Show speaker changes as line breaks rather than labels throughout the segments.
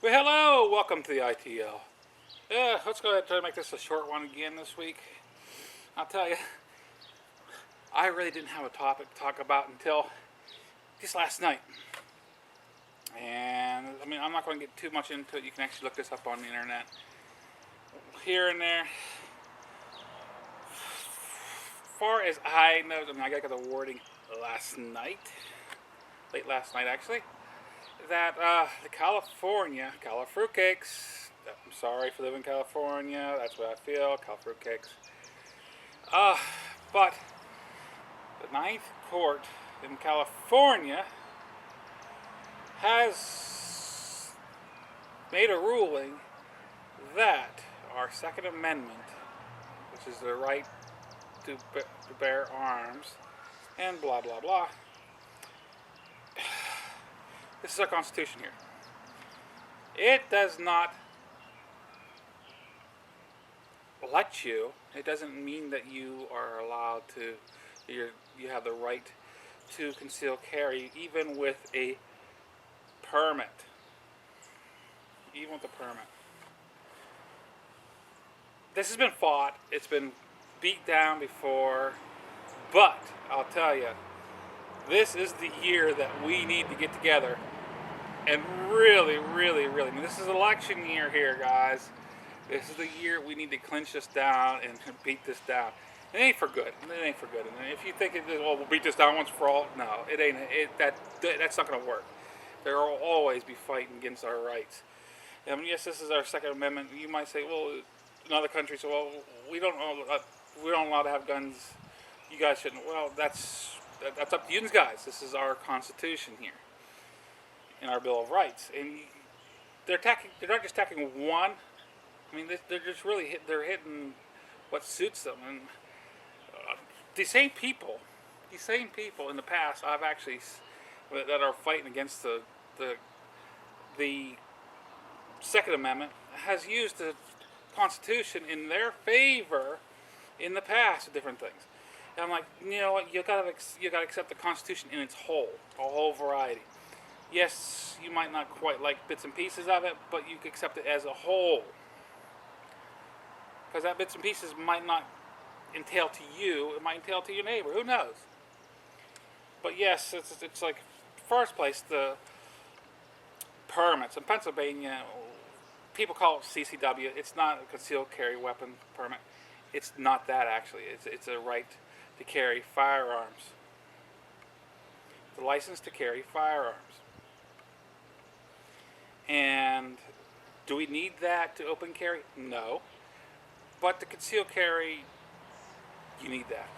Well, hello, welcome to the I.T.L. Yeah, let's go ahead and try to make this a short one again this week. I'll tell you, I really didn't have a topic to talk about until just last night. And, I'm not going to get too much into it. You can actually look this up on the internet. Here and there. Far as I know, I got the wording last night, late last night actually, that the California fruitcakes. I'm sorry for living in California. That's what I feel. Fruitcakes. Uh, but the Ninth Court in California has made a ruling that our Second Amendment, which is the right to bear arms, and blah blah blah. This is our Constitution here. It does not let you. It doesn't mean that you are allowed to. You have the right to conceal carry, even with a permit. Even with a permit. This has been fought. It's been beat down before, but I'll tell you, this is the year that we need to get together and really, this is election year here, guys. This is the year we need to clinch this down and beat this down. It ain't for good. It ain't for good. And if you think we'll beat this down once for all, no, it ain't. That's not going to work. There will always be fighting against our rights. Yes, this is our Second Amendment. You might say, well, in other countries, well, we don't allow to have guns. You guys shouldn't. Well, that's up to you guys. This is our Constitution here, in our Bill of Rights, and they're not just attacking one. They're just they're hitting what suits them. And these same people in the past, I've actually that are fighting against the Second Amendment, has used the Constitution in their favor in the past with different things. And I'm like, you know what? You gotta accept the Constitution in its whole, a whole variety. Yes, you might not quite like bits and pieces of it, but you can accept it as a whole. Because that bits and pieces might not entail to you, it might entail to your neighbor. Who knows? But yes, it's like, first place, the permits. In Pennsylvania, people call it CCW. It's not a concealed carry weapon permit. It's not that, actually. It's a right to carry firearms. The license to carry firearms. And do we need that to open carry? No. But to conceal carry, you need that,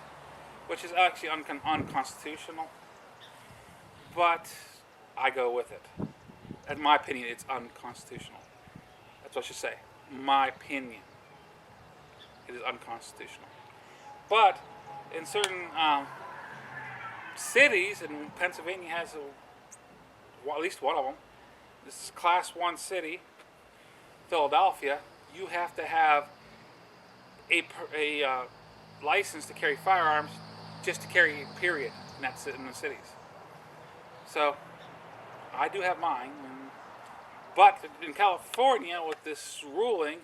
which is actually unconstitutional. But I go with it. In my opinion, it's unconstitutional. That's what I should say. My opinion. It is unconstitutional. But in certain cities, and Pennsylvania has at least one of them, this is Class 1 city, Philadelphia, you have to have a license to carry firearms just to carry, period. And that's it in the cities. So, I do have mine. But in California, with this ruling,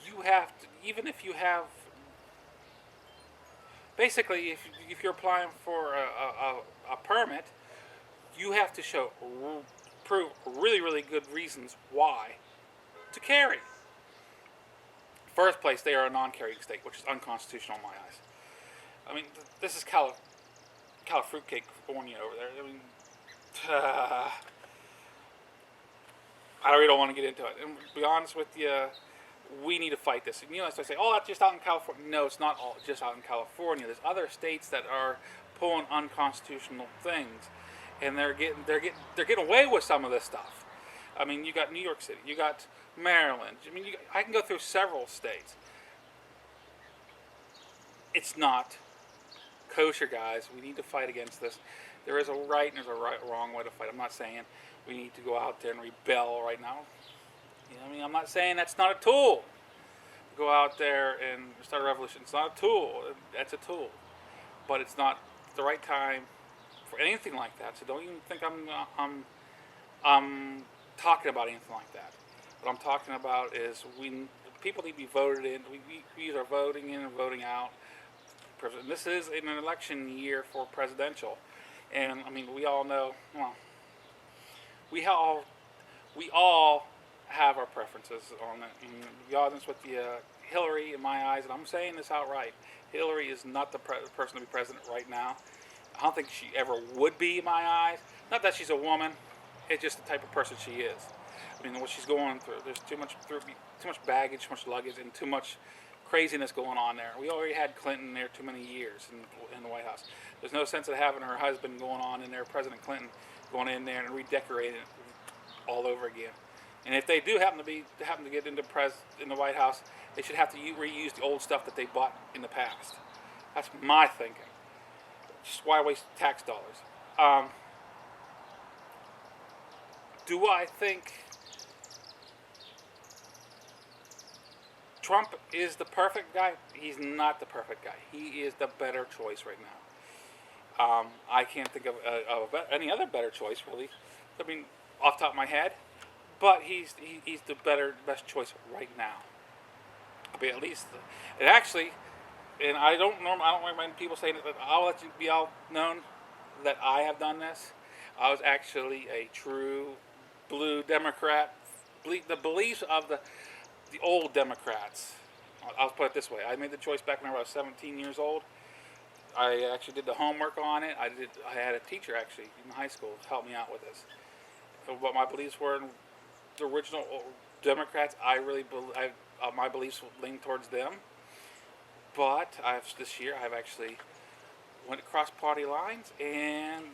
you have to, even if you have, basically, if you're applying for a permit, you have to prove really good reasons why to carry. First place, they are a non-carrying state, which is unconstitutional in my eyes. This is fruitcake California over there. I really don't want to get into it. And to be honest with you, we need to fight this. And so I say, oh, that's just out in California. No, it's not all just out in California. There's other states that are pulling unconstitutional things, and they're getting away with some of this stuff. You got New York City, you got Maryland. I can go through several states. It's not kosher, guys. We need to fight against this. There is a right and there's a wrong way to fight. I'm not saying we need to go out there and rebel right now. I'm not saying that's not a tool. Go out there and start a revolution. It's not a tool. That's a tool, but it's not the right time for anything like that. So don't even think I'm talking about anything like that. What I'm talking about is people need to be voted in. We are voting in and voting out. This is an election year for presidential, and I mean we all know. Well, we all have our preferences on it. And to be honest with you, Hillary, in my eyes, and I'm saying this outright, Hillary is not the person to be president right now. I don't think she ever would be in my eyes. Not that she's a woman, it's just the type of person she is. I mean, what she's going through, there's too much baggage, too much luggage, and too much craziness going on there. We already had Clinton there too many years in the White House. There's no sense of having her husband going on in there, President Clinton, going in there and redecorating it all over again. And if they do happen to get into in the White House, they should have to reuse the old stuff that they bought in the past. That's my thinking. Just why waste tax dollars? Do I think Trump is the perfect guy? He's not the perfect guy. He is the better choice right now. I can't think of any other better choice, really. I mean, off the top of my head. But he's the best choice right now. I mean, at least, it actually, and I don't recommend people saying it, but I'll let you be all known that I have done this. I was actually a true blue Democrat. The beliefs of the old Democrats. I'll put it this way: I made the choice back when I was 17 years old. I actually did the homework on it. I had a teacher actually in high school help me out with this. What my beliefs were in the original Democrats, my beliefs lean towards them. But this year I've actually went across party lines, and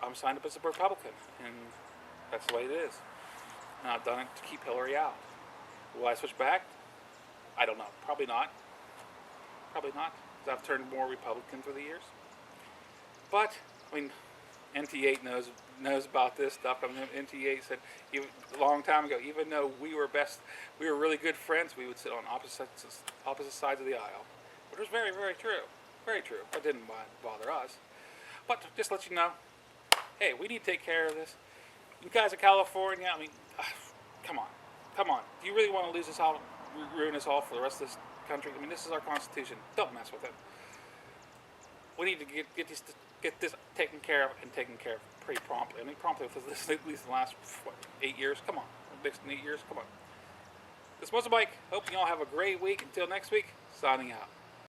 I'm signed up as a Republican, and that's the way it is. And I've done it to keep Hillary out. Will I switch back? I don't know. Probably not. Probably not. Because I've turned more Republican through the years. But I mean, NT8 knows about this stuff. I mean, NT8 said a long time ago, even though we were really good friends, we would sit on opposite sides of the aisle. Which was very, very true. Very true. That didn't bother us. But just to let you know, hey, we need to take care of this. You guys in California, I mean, come on. Do you really want to lose this all, ruin this all for the rest of this country? I mean, this is our Constitution. Don't mess with it. We need to get this taken care of, and taken care of pretty promptly. I mean, promptly with this, at least the last 8 years. Come on, next 8 years. Come on. This was MuzzleMike. Hope you all have a great week. Until next week, signing out.